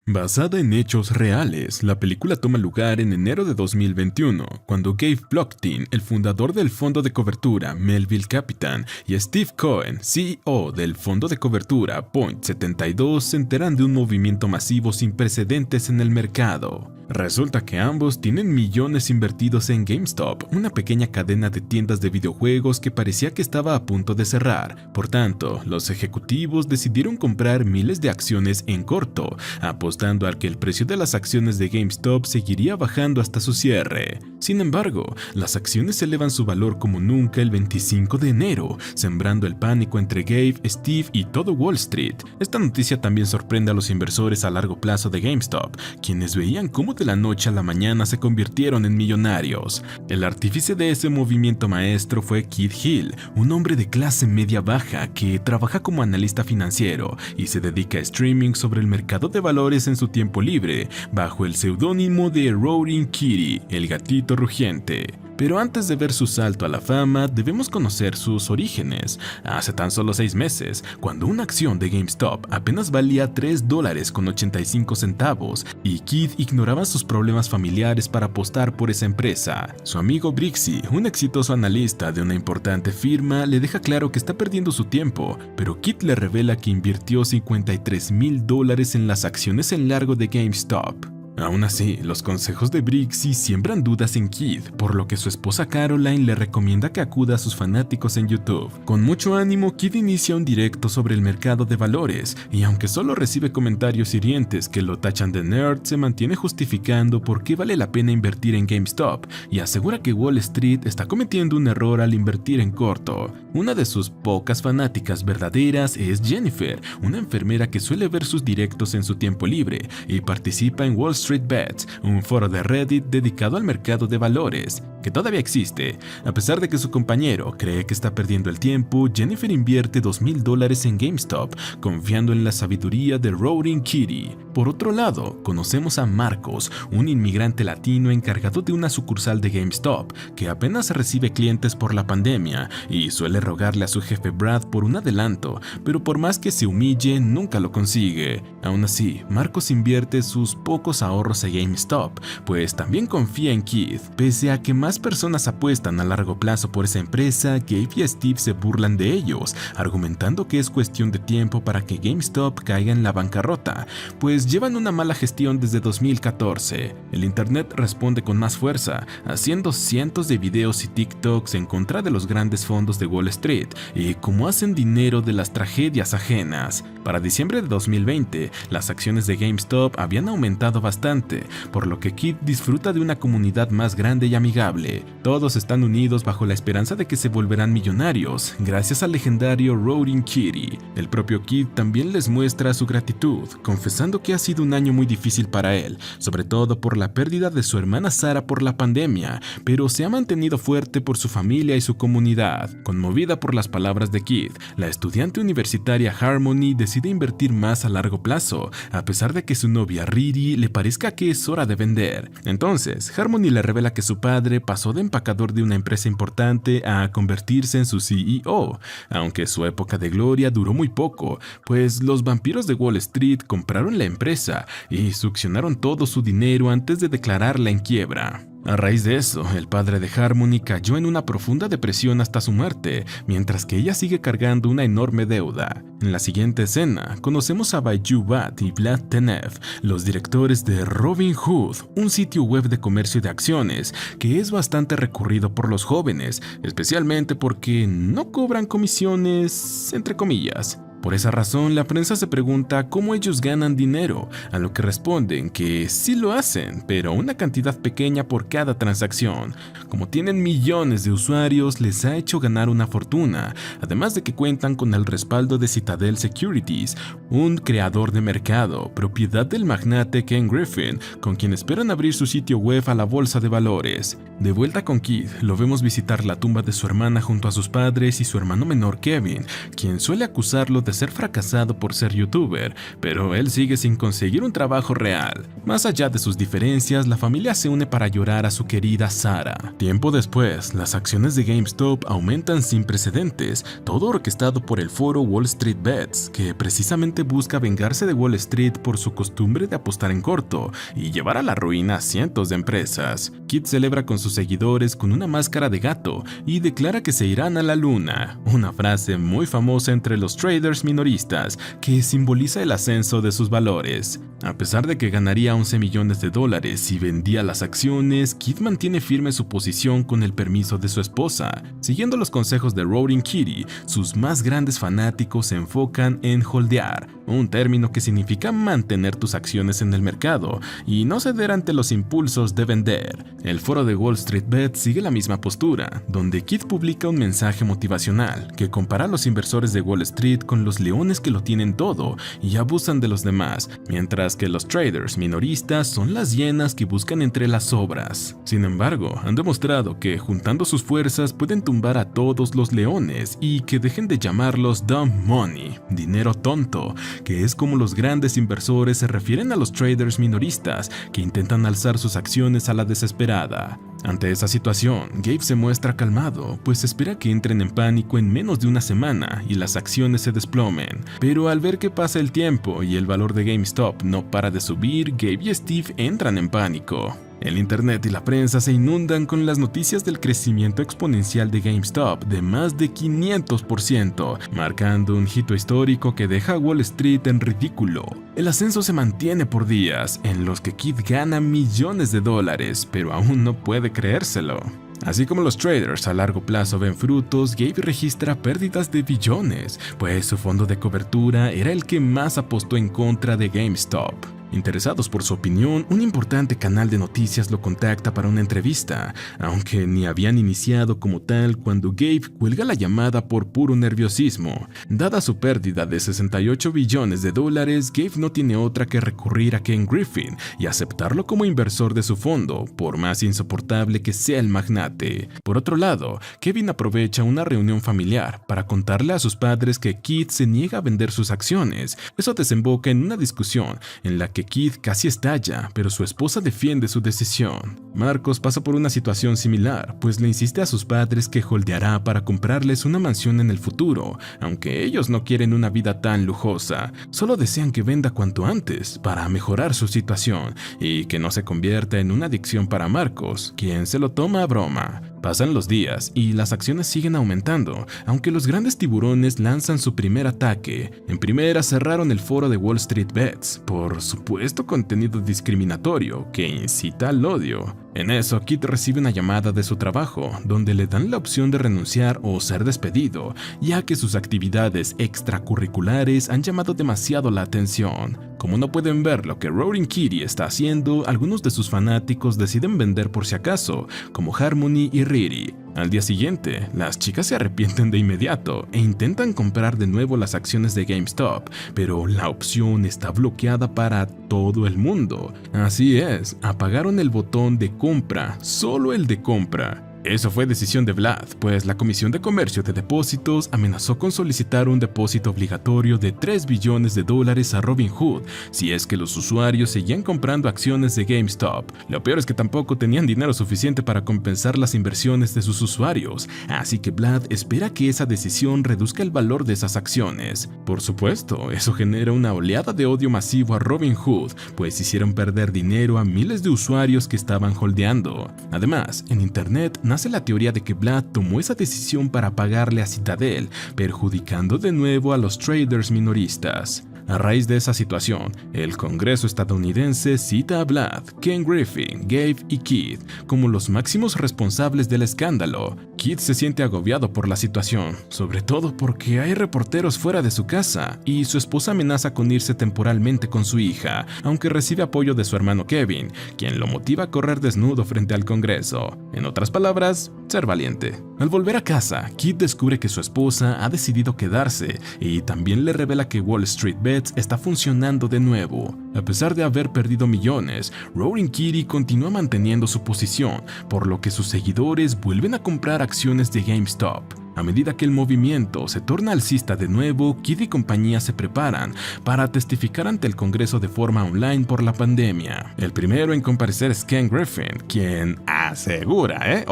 Basada en hechos reales, la película toma lugar en enero de 2021, cuando Gabe Blockstein, el fundador del fondo de cobertura Melville Capital, y Steve Cohen, CEO del fondo de cobertura Point72, se enteran de un movimiento masivo sin precedentes en el mercado. Resulta que ambos tienen millones invertidos en GameStop, una pequeña cadena de tiendas de videojuegos que parecía que estaba a punto de cerrar. Por tanto, los ejecutivos decidieron comprar miles de acciones en corto, apostando a que el precio de las acciones de GameStop seguiría bajando hasta su cierre. Sin embargo, las acciones elevan su valor como nunca el 25 de enero, sembrando el pánico entre Gabe, Steve y todo Wall Street. Esta noticia también sorprende a los inversores a largo plazo de GameStop, quienes veían cómo de la noche a la mañana se convirtieron en millonarios. El artífice de ese movimiento maestro fue Keith Hill, un hombre de clase media baja que trabaja como analista financiero y se dedica a streaming sobre el mercado de valores en su tiempo libre, bajo el seudónimo de Roaring Kitty, el gatito rugiente. Pero antes de ver su salto a la fama, debemos conocer sus orígenes. Hace tan solo 6 meses, cuando una acción de GameStop apenas valía $3.85 y Keith ignoraba sus problemas familiares para apostar por esa empresa, su amigo Brixie, un exitoso analista de una importante firma, le deja claro que está perdiendo su tiempo, pero Keith le revela que invirtió $53,000 en las acciones en largo de GameStop. Aún así, los consejos de Brixie siembran dudas en Keith, por lo que su esposa Caroline le recomienda que acuda a sus fanáticos en YouTube. Con mucho ánimo, Keith inicia un directo sobre el mercado de valores, y aunque solo recibe comentarios hirientes que lo tachan de nerd, se mantiene justificando por qué vale la pena invertir en GameStop, y asegura que Wall Street está cometiendo un error al invertir en corto. Una de sus pocas fanáticas verdaderas es Jennifer, una enfermera que suele ver sus directos en su tiempo libre, y participa en Wall Street Bets, un foro de Reddit dedicado al mercado de valores, que todavía existe. A pesar de que su compañero cree que está perdiendo el tiempo, Jennifer invierte $2,000 en GameStop, confiando en la sabiduría de Roaring Kitty. Por otro lado, conocemos a Marcos, un inmigrante latino encargado de una sucursal de GameStop, que apenas recibe clientes por la pandemia y suele rogarle a su jefe Brad por un adelanto, pero por más que se humille, nunca lo consigue. Aún así, Marcos invierte sus pocos ahorros en GameStop, pues también confía en Keith. Pese a que más personas apuestan a largo plazo por esa empresa, Gabe y Steve se burlan de ellos, argumentando que es cuestión de tiempo para que GameStop caiga en la bancarrota, pues llevan una mala gestión desde 2014. El internet responde con más fuerza, haciendo cientos de videos y TikToks en contra de los grandes fondos de Wall Street y cómo hacen dinero de las tragedias ajenas. Para diciembre de 2020, las acciones de GameStop habían aumentado bastante, por lo que Keith disfruta de una comunidad más grande y amigable. Todos están unidos bajo la esperanza de que se volverán millonarios, gracias al legendario Roaring Kitty. El propio Keith también les muestra su gratitud, confesando que ha sido un año muy difícil para él, sobre todo por la pérdida de su hermana Sarah por la pandemia, pero se ha mantenido fuerte por su familia y su comunidad. Conmovida por las palabras de Keith, la estudiante universitaria Harmony decide invertir más a largo plazo, a pesar de que su novia Riri le parezca que es hora de vender. Entonces, Harmony le revela que su padre pasó de empacador de una empresa importante a convertirse en su CEO, aunque su época de gloria duró muy poco, pues los vampiros de Wall Street compraron la empresa y succionaron todo su dinero antes de declararla en quiebra. A raíz de eso, el padre de Harmony cayó en una profunda depresión hasta su muerte, mientras que ella sigue cargando una enorme deuda. En la siguiente escena, conocemos a Baiju Bat y Vlad Tenev, los directores de Robinhood, un sitio web de comercio de acciones que es bastante recurrido por los jóvenes, especialmente porque no cobran comisiones, entre comillas. Por esa razón, la prensa se pregunta cómo ellos ganan dinero, a lo que responden que sí lo hacen, pero una cantidad pequeña por cada transacción. Como tienen millones de usuarios, les ha hecho ganar una fortuna, además de que cuentan con el respaldo de Citadel Securities, un creador de mercado, propiedad del magnate Ken Griffin, con quien esperan abrir su sitio web a la bolsa de valores. De vuelta con Keith, lo vemos visitar la tumba de su hermana junto a sus padres y su hermano menor Kevin, quien suele acusarlo de ser fracasado por ser youtuber, pero él sigue sin conseguir un trabajo real. Más allá de sus diferencias, la familia se une para llorar a su querida Sarah. Tiempo después, las acciones de GameStop aumentan sin precedentes, todo orquestado por el foro Wall Street Bets, que precisamente busca vengarse de Wall Street por su costumbre de apostar en corto y llevar a la ruina a cientos de empresas. Kid celebra con sus seguidores con una máscara de gato y declara que se irán a la luna, una frase muy famosa entre los traders minoristas que simboliza el ascenso de sus valores. A pesar de que ganaría 11 millones de dólares si vendía las acciones, Kid mantiene firme su posición con el permiso de su esposa. Siguiendo los consejos de Roaring Kitty, sus más grandes fanáticos se enfocan en holdear, un término que significa mantener tus acciones en el mercado y no ceder ante los impulsos de vender. El foro de Wall Street Bet sigue la misma postura, donde Kid publica un mensaje motivacional que compara a los inversores de Wall Street con los leones que lo tienen todo y abusan de los demás, mientras que los traders minoristas son las hienas que buscan entre las sobras. Sin embargo, han demostrado que juntando sus fuerzas pueden tumbar a todos los leones y que dejen de llamarlos dumb money, dinero tonto, que es como los grandes inversores se refieren a los traders minoristas que intentan alzar sus acciones a la desesperada. Ante esa situación, Gabe se muestra calmado, pues espera que entren en pánico en menos de una semana y las acciones se desplomen. Pero al ver que pasa el tiempo y el valor de GameStop no para de subir, Gabe y Steve entran en pánico. El internet y la prensa se inundan con las noticias del crecimiento exponencial de GameStop de más de 500%, marcando un hito histórico que deja a Wall Street en ridículo. El ascenso se mantiene por días, en los que Kid gana millones de dólares, pero aún no puede creérselo. Así como los traders a largo plazo ven frutos, Gabe registra pérdidas de billones, pues su fondo de cobertura era el que más apostó en contra de GameStop. Interesados por su opinión, un importante canal de noticias lo contacta para una entrevista, aunque ni habían iniciado como tal cuando Gabe cuelga la llamada por puro nerviosismo. Dada su pérdida de 68 billones de dólares, Gabe no tiene otra que recurrir a Ken Griffin y aceptarlo como inversor de su fondo, por más insoportable que sea el magnate. Por otro lado, Kevin aprovecha una reunión familiar para contarle a sus padres que Kid se niega a vender sus acciones. Eso desemboca en una discusión en la que Kid casi estalla, pero su esposa defiende su decisión. Marcos pasa por una situación similar, pues le insiste a sus padres que holdeará para comprarles una mansión en el futuro, aunque ellos no quieren una vida tan lujosa, solo desean que venda cuanto antes para mejorar su situación y que no se convierta en una adicción para Marcos, quien se lo toma a broma. Pasan los días y las acciones siguen aumentando, aunque los grandes tiburones lanzan su primer ataque. En primera cerraron el foro de Wall Street Bets por supuesto contenido discriminatorio que incita al odio. En eso, Kid recibe una llamada de su trabajo, donde le dan la opción de renunciar o ser despedido, ya que sus actividades extracurriculares han llamado demasiado la atención. Como no pueden ver lo que Roaring Kitty está haciendo, algunos de sus fanáticos deciden vender por si acaso, como Harmony y Riri. Al día siguiente, las chicas se arrepienten de inmediato e intentan comprar de nuevo las acciones de GameStop, pero la opción está bloqueada para todo el mundo. Así es, apagaron el botón de compra, solo el de compra. Eso fue decisión de Vlad, pues la Comisión de Comercio de Depósitos amenazó con solicitar un depósito obligatorio de 3 billones de dólares a Robinhood si es que los usuarios seguían comprando acciones de GameStop. Lo peor es que tampoco tenían dinero suficiente para compensar las inversiones de sus usuarios, así que Vlad espera que esa decisión reduzca el valor de esas acciones. Por supuesto, eso genera una oleada de odio masivo a Robinhood, pues hicieron perder dinero a miles de usuarios que estaban holdeando. Además, en internet nace la teoría de que Vlad tomó esa decisión para pagarle a Citadel, perjudicando de nuevo a los traders minoristas. A raíz de esa situación, el Congreso estadounidense cita a Vlad, Ken Griffin, Gabe y Kid como los máximos responsables del escándalo. Kid se siente agobiado por la situación, sobre todo porque hay reporteros fuera de su casa y su esposa amenaza con irse temporalmente con su hija, aunque recibe apoyo de su hermano Kevin, quien lo motiva a correr desnudo frente al Congreso. En otras palabras, ser valiente. Al volver a casa, Kid descubre que su esposa ha decidido quedarse y también le revela que Wall Street Bets está funcionando de nuevo. A pesar de haber perdido millones, Roaring Kitty continúa manteniendo su posición, por lo que sus seguidores vuelven a comprar acciones de GameStop. A medida que el movimiento se torna alcista de nuevo, Kidd y compañía se preparan para testificar ante el Congreso de forma online por la pandemia. El primero en comparecer es Ken Griffin, quien asegura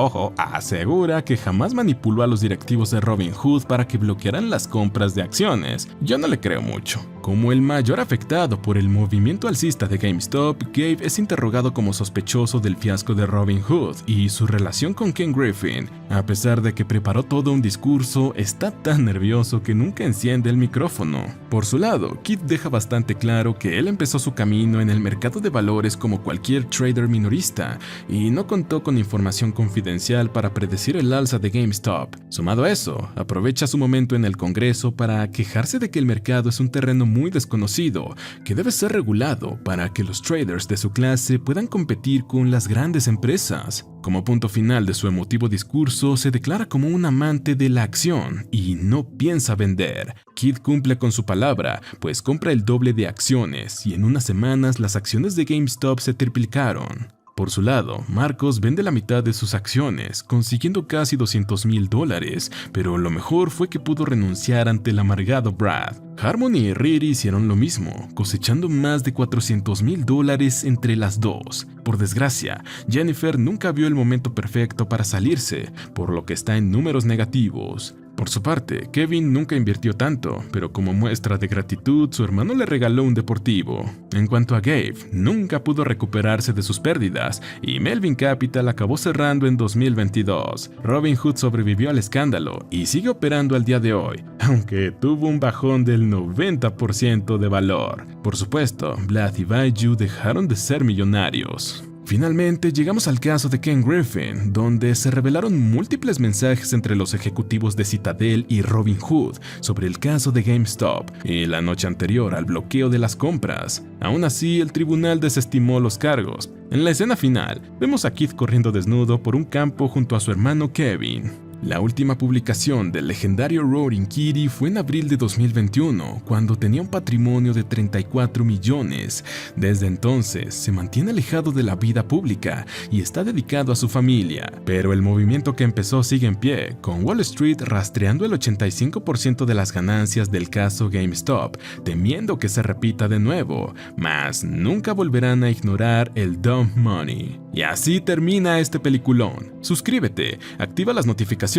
que jamás manipuló a los directivos de Robinhood para que bloquearan las compras de acciones. Yo no le creo mucho. Como el mayor afectado por el movimiento alcista de GameStop, Gabe es interrogado como sospechoso del fiasco de Robinhood y su relación con Ken Griffin. A pesar de que preparó todo un discurso, está tan nervioso que nunca enciende el micrófono. Por su lado, Kidd deja bastante claro que él empezó su camino en el mercado de valores como cualquier trader minorista y no contó con información confidencial para predecir el alza de GameStop. Sumado a eso, aprovecha su momento en el Congreso para quejarse de que el mercado es un terreno muy desconocido que debe ser regulado para que los traders de su clase puedan competir con las grandes empresas. Como punto final de su emotivo discurso, se declara como un amante de la acción y no piensa vender. Kidd cumple con su palabra, pues compra el doble de acciones y en unas semanas las acciones de GameStop se triplicaron. Por su lado, Marcos vende la mitad de sus acciones, consiguiendo casi $200,000, pero lo mejor fue que pudo renunciar ante el amargado Brad. Harmony y Riri hicieron lo mismo, cosechando más de $400,000 entre las dos. Por desgracia, Jennifer nunca vio el momento perfecto para salirse, por lo que está en números negativos. Por su parte, Kevin nunca invirtió tanto, pero como muestra de gratitud, su hermano le regaló un deportivo. En cuanto a Gabe, nunca pudo recuperarse de sus pérdidas y Melvin Capital acabó cerrando en 2022. Robinhood sobrevivió al escándalo y sigue operando al día de hoy, aunque tuvo un bajón del 90% de valor. Por supuesto, Vlad y Baiju dejaron de ser millonarios. Finalmente llegamos al caso de Ken Griffin, donde se revelaron múltiples mensajes entre los ejecutivos de Citadel y Robinhood sobre el caso de GameStop y la noche anterior al bloqueo de las compras. Aún así, el tribunal desestimó los cargos. En la escena final, vemos a Kidd corriendo desnudo por un campo junto a su hermano Kevin. La última publicación del legendario Roaring Kitty fue en abril de 2021, cuando tenía un patrimonio de 34 millones. Desde entonces, se mantiene alejado de la vida pública y está dedicado a su familia. Pero el movimiento que empezó sigue en pie, con Wall Street rastreando el 85% de las ganancias del caso GameStop, temiendo que se repita de nuevo, mas nunca volverán a ignorar el dump money. Y así termina este peliculón. Suscríbete, activa las notificaciones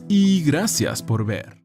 y gracias por ver.